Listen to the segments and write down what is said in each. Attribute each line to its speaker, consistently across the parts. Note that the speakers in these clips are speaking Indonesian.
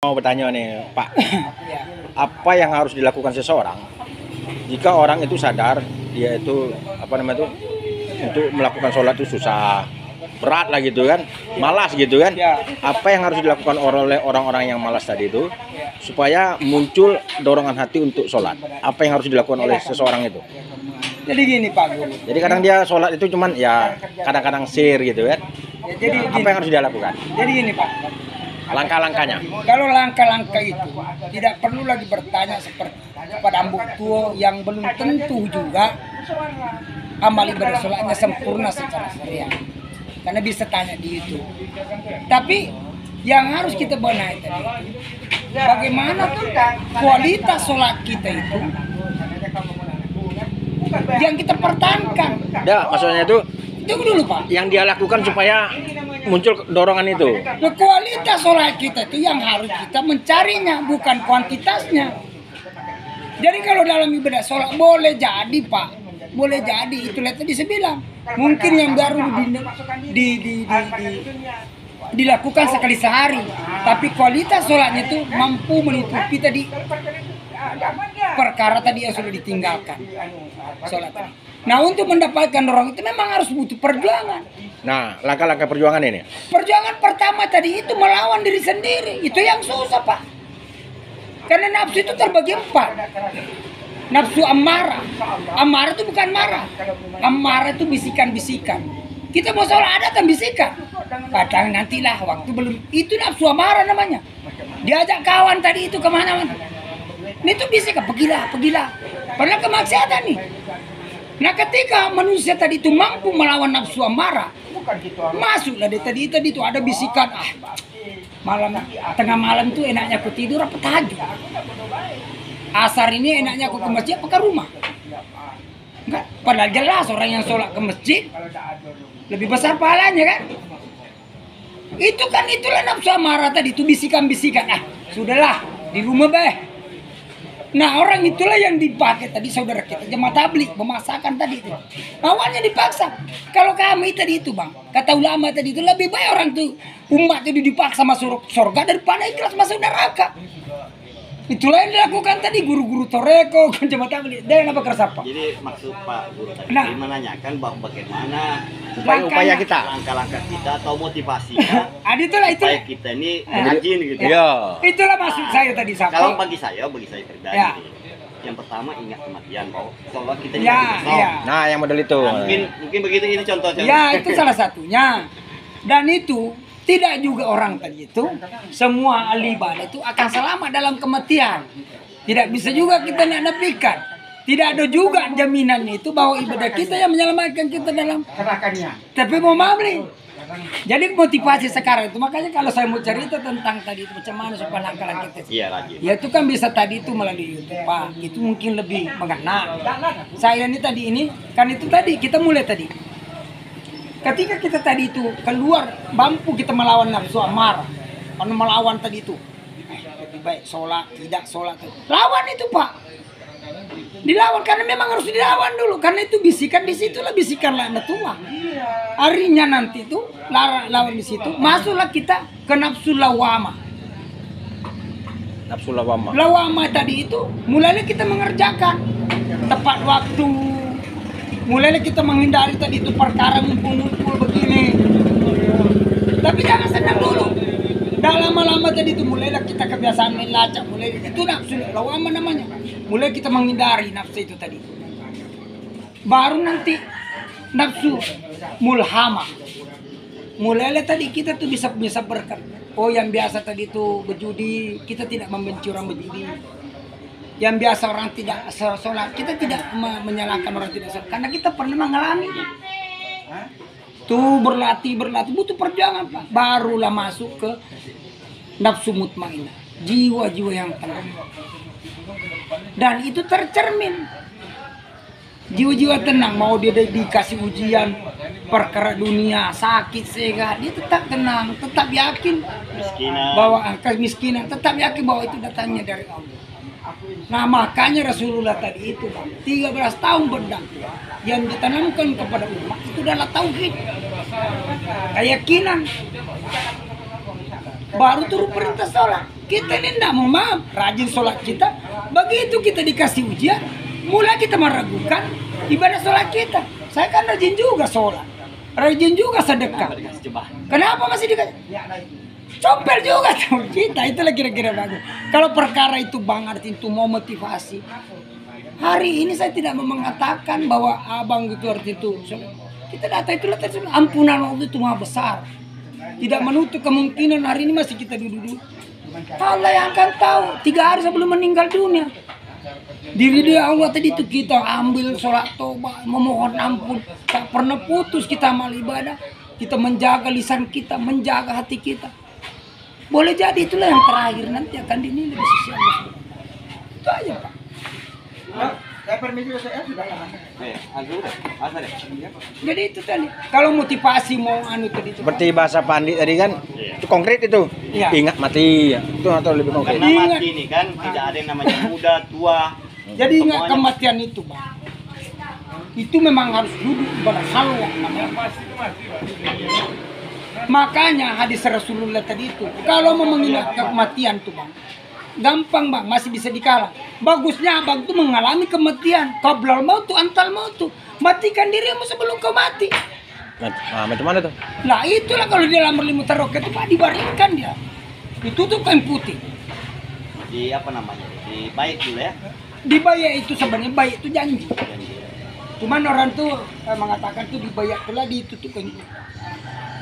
Speaker 1: Mau bertanya nih, Pak, apa yang harus dilakukan seseorang jika orang itu sadar dia itu untuk melakukan sholat itu susah, berat lah gitu kan, malas gitu kan? Apa yang harus dilakukan oleh orang-orang yang malas tadi itu supaya muncul dorongan hati untuk sholat? Apa yang harus dilakukan oleh seseorang itu?
Speaker 2: Jadi gini Pak Guru.
Speaker 1: Jadi kadang dia sholat itu cuman ya kadang-kadang sir gitu kan?
Speaker 2: Ya, jadi
Speaker 1: apa yang harus dia lakukan?
Speaker 2: Jadi gini Pak.
Speaker 1: Langkah-langkahnya.
Speaker 2: Kalau langkah-langkah itu tidak perlu lagi bertanya seperti kepada ambuk tua yang belum tentu juga amal ibadah sholatnya sempurna secara syariah. Karena bisa tanya di itu. Tapi yang harus kita benahi tadi, bagaimana tuh kualitas sholat kita itu yang kita pertahankan.
Speaker 1: Ya, maksudnya itu
Speaker 2: dulu Pak.
Speaker 1: Yang dia lakukan supaya muncul dorongan itu.
Speaker 2: Nah, kualitas sholat kita itu yang harus kita mencarinya, bukan kuantitasnya. Jadi kalau dalam ibadah sholat boleh jadi Pak, boleh jadi itu lihat tadi saya bilang, mungkin yang baru dilakukan sekali sehari, tapi kualitas sholatnya itu mampu menutupi tadi perkara tadi yang sudah ditinggalkan sholat tadi. Nah, untuk mendapatkan dorong itu memang harus butuh perjuangan.
Speaker 1: Nah, langkah-langkah perjuangan ini.
Speaker 2: Perjuangan pertama tadi itu melawan diri sendiri. Itu yang susah, Pak. Karena nafsu itu terbagi 4. Nafsu amarah. Amarah itu bukan marah. Amarah itu bisikan-bisikan. Kita mau sholat ada kan bisikan. Kadang nantilah waktu belum. Itu nafsu amarah namanya. Diajak kawan tadi itu kemana-mana. Ini tuh bisikan, pergilah. Padahal kemaksiatan nih. Nah, ketika manusia tadi itu mampu melawan nafsu amarah, masuklah dia tadi itu ada bisikan, tengah malam itu enaknya aku tidur apa tahajud. Asar ini enaknya aku ke masjid apa ke rumah. Enggak, padahal jelas orang yang sholat ke masjid lebih besar pahalanya kan. Itulah nafsu amarah tadi itu bisikan-bisikan. Sudahlah di rumah beh. Nah, orang itulah yang dipakai tadi saudara kita jemaah tabligh memaksakan tadi itu. Awalnya dipaksa. Kalau kami tadi itu bang, kata ulama tadi itu lebih baik orang tuh umat itu dipaksa masuk surga daripada ikhlas masuk neraka. Itulah yang dilakukan tadi guru-guru toreko jemaah tabligh. Dia apa kersapa?
Speaker 3: Jadi maksud Pak Guru tadi menanyakan bahwa bagaimana
Speaker 1: upaya kita,
Speaker 3: langkah-langkah kita atau motivasinya supaya kita ini rajin gitu.
Speaker 1: Ya.
Speaker 2: Itulah maksud saya tadi sampai.
Speaker 3: Kalau bagi saya pribadi, yang pertama ingat kematian bahwa sholat kita ini
Speaker 1: Nah, yang model itu.
Speaker 3: Nah, mungkin begitu ini contohnya.
Speaker 2: Ya, itu salah satunya. Dan itu tidak juga orang tadi itu semua ahli ibadah itu akan selamat dalam kematian. Tidak bisa juga kita nafikan. Tidak ada juga jaminan itu bahwa ibadah kita yang menyelamatkan kita dalam kerakannya. Tapi mau mamli. Jadi motivasi sekarang itu makanya kalau saya mau cerita tentang tadi itu macam mana supaya langkah-langkah kita.
Speaker 3: Iya lagi.
Speaker 2: Ya itu kan bisa tadi itu melalui YouTube Pak. Itu mungkin lebih mengena. Saya ini tadi ini kan itu tadi kita mulai tadi. Ketika kita tadi itu keluar mampu kita melawan nafsu amarah, karena melawan tadi itu lebih baik sholat tidak sholat lawan itu Pak, dilawan karena memang harus dilawan dulu karena itu bisikan di situlah bisikan laknatullah. Harinya nanti itu lawan di situ masuklah kita ke nafsu lawamah.
Speaker 1: Nafsu lawamah.
Speaker 2: Lawamah tadi itu mulainya kita mengerjakan tepat waktu. Mulailah kita menghindari tadi itu perkara ngumpul-ngumpul begini. Tapi jangan senang dulu. Dah lama-lama tadi itu mulailah kita kebiasaan main lacak. Mulai itu nafsu lawamah namanya. Mulai kita menghindari nafsu itu tadi. Baru nanti nafsu mulhamah. Mulailah tadi kita tuh bisa berkat. Oh, yang biasa tadi itu berjudi, kita tidak membenci orang berjudi. Yang biasa orang tidak sholat, kita tidak menyalahkan orang tidak sholat karena kita pernah mengalaminya. Tuh berlatih butuh perjuangan Pak. Barulah masuk ke nafsu mutmainnah, jiwa-jiwa yang tenang. Dan itu tercermin. Jiwa-jiwa tenang, mau dia dikasih ujian perkara dunia, sakit, sehat, dia tetap tenang, tetap yakin bahwa kemiskinan, tetap yakin bahwa itu datangnya dari Allah. Nah, makanya Rasulullah tadi itu 13 tahun berdakwah yang ditanamkan kepada umat itu adalah tauhid, keyakinan. Baru turun perintah sholat. Kita ini tidak mau maaf, rajin sholat kita. Begitu kita dikasih ujian, mulai kita meragukan ibadah sholat kita. Saya kan rajin juga sholat, rajin juga sedekah. Kenapa masih dikasih? Compel juga tuh kita, itulah kira-kira bagus. Kalau perkara itu Bang arti itu mau motivasi. Hari ini saya tidak mau mengatakan bahwa abang itu arti itu. Kita data itulah ampunan Allah itu maha besar. Tidak menutup kemungkinan hari ini masih kita duduk. Allah yang akan tahu 3 hari sebelum meninggal dunia. Diri dia Allah tadi itu kita ambil sholat tobat, memohon ampun. Tak pernah putus kita amal ibadah. Kita menjaga lisan kita, menjaga hati kita. Boleh jadi itulah yang terakhir nanti akan dinilai di sisi Allah. Itu aja Pak.
Speaker 4: Saya permisi saya sudah lama.
Speaker 2: Jadi itu tadi. Kalau motivasi mau anu tadi itu.
Speaker 1: Seperti bahasa Pandi tadi kan, itu konkret itu.
Speaker 2: Iya.
Speaker 1: Ingat mati, itu atau lebih konkret.
Speaker 3: Karena mati ini kan tidak ada yang namanya muda, tua.
Speaker 2: Jadi ingat kematian itu Bang. Itu memang harus duduk berhalwa namanya. Makanya hadis Rasulullah tadi itu, kalau mau mengingat kematian tuh Bang, gampang Bang, masih bisa dikalah. Bagusnya Abang tuh mengalami kematian. Qablal maut tuh antal maut tuh. Matikan dirimu sebelum kau mati.
Speaker 1: Nah, macam mana tuh?
Speaker 2: Nah itulah kalau di dalam berlimut taroket itu Pak dibaringkan dia. Itu tuh kain putih.
Speaker 3: Di apa namanya? Di baik dulu ya.
Speaker 2: Dibayar itu sebenarnya baik itu janji. Cuman orang tuh mengatakan tuh dibayar telah ditutupkan.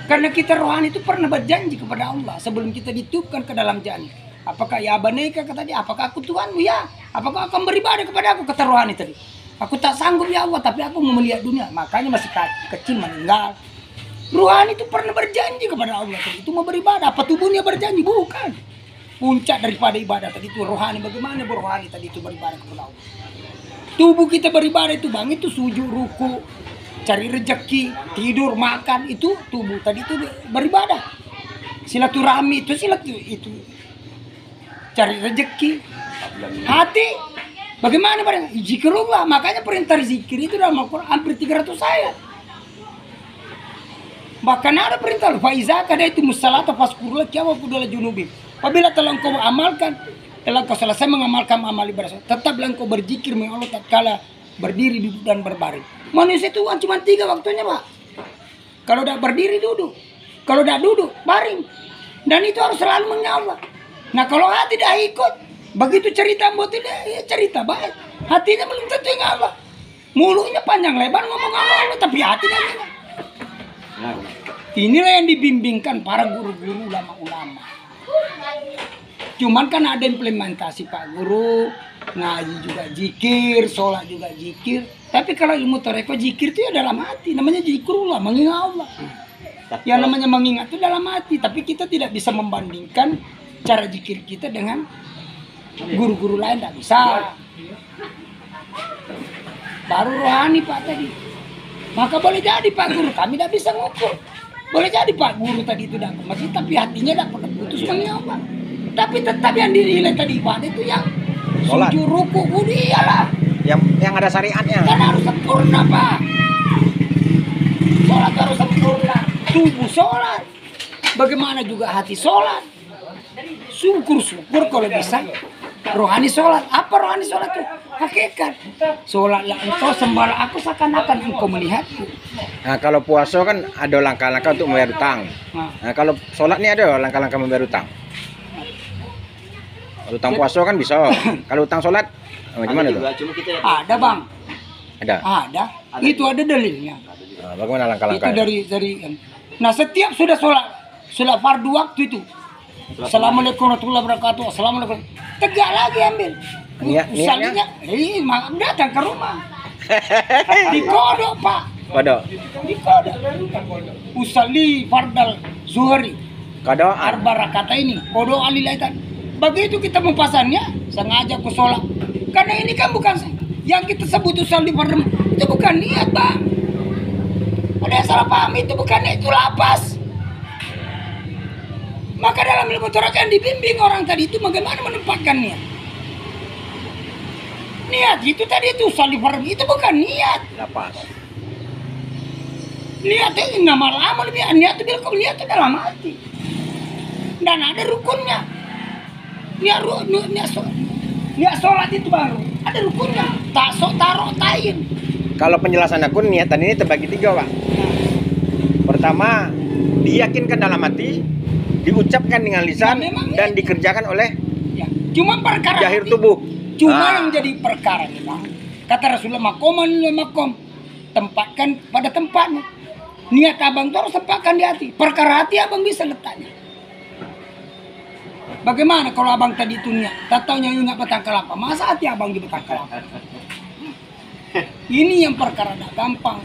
Speaker 2: Karena kita rohani itu pernah berjanji kepada Allah sebelum kita ditutupkan ke dalam janji. Apakah ya abaneka kata dia, apakah aku Tuhanmu ya? Apakah akan beribadah kepada aku kata rohani tadi? Aku tak sanggup ya Allah, tapi aku mau melihat dunia. Makanya masih kecil meninggal. Rohani itu pernah berjanji kepada Allah tadi. Itu mau beribadah. Apa tubuhnya berjanji? Bukan. Puncak daripada ibadah tadi itu rohani. Bagaimana rohani tadi itu beribadah kepada Allah? Tubuh kita beribadah itu Bang, itu sujud, ruku, cari rezeki, tidur, makan, itu tubuh tadi itu beribadah. Silaturahmi itu itu cari rezeki. Hati bagaimana barang zikrullah, makanya perintah zikir itu dalam Al-Qur'an hampir 300 ayat. Bahkan ada perintah faiza kada itu musalata faskurullah kiawa kudala junubi. Apabila telah engkau amalkan, telah kau selesai mengamalkan amal ibadah, tetaplah engkau berzikir mengenai Allah tatkala berdiri, duduk dan berbaring. Manusia itu cuma 3 waktunya Pak. Kalau udah berdiri duduk, kalau udah duduk baring, dan itu harus selalu mengingat Allah. Nah kalau hati dah ikut, begitu cerita buat dia ya cerita baik, hatinya belum tentu ingat Allah. Mulutnya panjang lebar ngomong Allah, tapi hatinya ingat. Inilah yang dibimbingkan para guru-guru ulama-ulama. Cuman kan ada implementasi Pak Guru, ngaji juga zikir, sholat juga zikir. Tapi kalau ilmu toreko zikir itu ya dalam hati, namanya zikrullah, mengingat Allah. Yang namanya mengingat itu dalam hati, tapi kita tidak bisa membandingkan cara zikir kita dengan guru-guru lain, tidak bisa. Baru rohani Pak tadi. Maka boleh jadi Pak Guru, kami tidak bisa ngukur. Boleh jadi Pak Guru tadi itu datang masjid, tapi hatinya tidak pernah putus mengingat Allah. Tapi tetap yang dinilai tadi ibadah itu yang
Speaker 1: Sholat.
Speaker 2: sujud, ruku, budi iyalah.
Speaker 1: Yang ada syariatnya.
Speaker 2: Kan harus sempurna Pak. Sholat harus sempurna. Tubuh sholat. Bagaimana juga hati sholat. Syukur-syukur kalau bisa rohani sholat. Apa rohani sholat itu? Hakikat. Sholatlah engkau sembahlah aku seakan-akan engkau melihatku.
Speaker 1: Nah, kalau puasa kan ada langkah-langkah untuk membayar utang. Nah, kalau sholat ini ada langkah-langkah membayar utang. Kalau utang puasa kan bisa. Kalau utang sholat gimana tuh?
Speaker 3: Cuma kita
Speaker 2: Ada Bang.
Speaker 1: Ada.
Speaker 2: Ada. Itu ada dalilnya.
Speaker 1: Nah, bagaimana
Speaker 2: Itu
Speaker 1: langkah-langkahnya?
Speaker 2: dari. Nah setiap sudah sholat fardu waktu itu. Assalamualaikum warahmatullahi wabarakatuh. Assalamualaikum. Tegak lagi ambil.
Speaker 1: Niatnya?
Speaker 2: Datang ke rumah. Dikodok Pak.
Speaker 1: Kodok.
Speaker 2: Dikodok. Usalli fardal zuhri.
Speaker 1: Kodok.
Speaker 2: Arba rakaat ini. Kodok alilaitan. Begitu kita mempasannya, sengaja ku sholat. Karena ini kan bukan yang kita sebut usalli fardal. Itu bukan niat Bang. Ada yang salah paham, itu bukan niat, itu lapas. Maka dalam ilmu Torah kan dibimbing orang tadi itu bagaimana menempatkan niat. Niat itu tadi itu usalli fardal, itu bukan niat.
Speaker 1: Lapas.
Speaker 2: Niat itu nama lama lebih niat itu bilang niat itu dalam hati. Dan ada rukunnya. Niat sholat itu baru ada rukunnya. Tak sok taruh tain.
Speaker 1: Kalau penjelasan aku niatan ini terbagi 3, Pak. Pertama, diyakinkan dalam hati, diucapkan dengan lisan,
Speaker 2: Nah, memang
Speaker 1: dan dikerjakan oleh
Speaker 2: Ya. Cuma perkara
Speaker 1: jahir
Speaker 2: hati.
Speaker 1: tubuh.
Speaker 2: Cuma
Speaker 1: Ah.
Speaker 2: yang jadi perkara memang kata Rasulullah makoman makom, tempatkan pada tempatnya. Niat abang itu harus tempatkan di hati. Perkara hati abang bisa letaknya. Bagaimana kalau abang tadi itu niat, tak taunya ingat petang kelapa, masa hati abang di petang kelapa? Ini yang perkara tak gampang.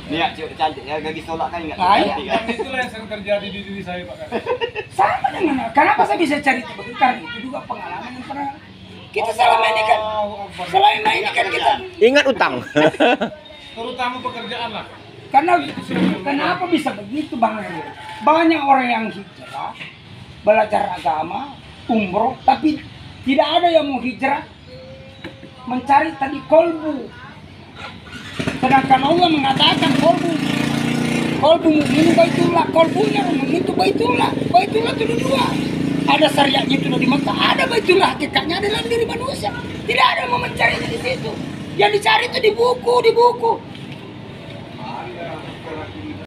Speaker 3: Niat cewek cantik ya lagi sholat kan ingat
Speaker 2: Nah,
Speaker 3: cantik
Speaker 2: iya.
Speaker 3: kan.
Speaker 5: Itulah yang sering terjadi di diri saya, Pak.
Speaker 2: Sama dengan kenapa saya bisa cari itu? Karena itu juga pengalaman yang pernah kita selama ini kan kita
Speaker 1: Ingat utang.
Speaker 5: Terutama pekerjaan lah.
Speaker 2: karena kenapa bisa begitu Bang Heru? Banyak orang yang hijrah belajar agama, umroh, tapi tidak ada yang mau hijrah mencari tadi kolbu. Sedangkan Allah mengatakan kolbu mukmin baitullah, kolbunya mukmin itu baitullah itu dua. Ada syariatnya itu di Mekah, ada baitullah hakikatnya ada dalam diri manusia. Tidak ada yang mau mencarinya di situ. Yang dicari itu di buku.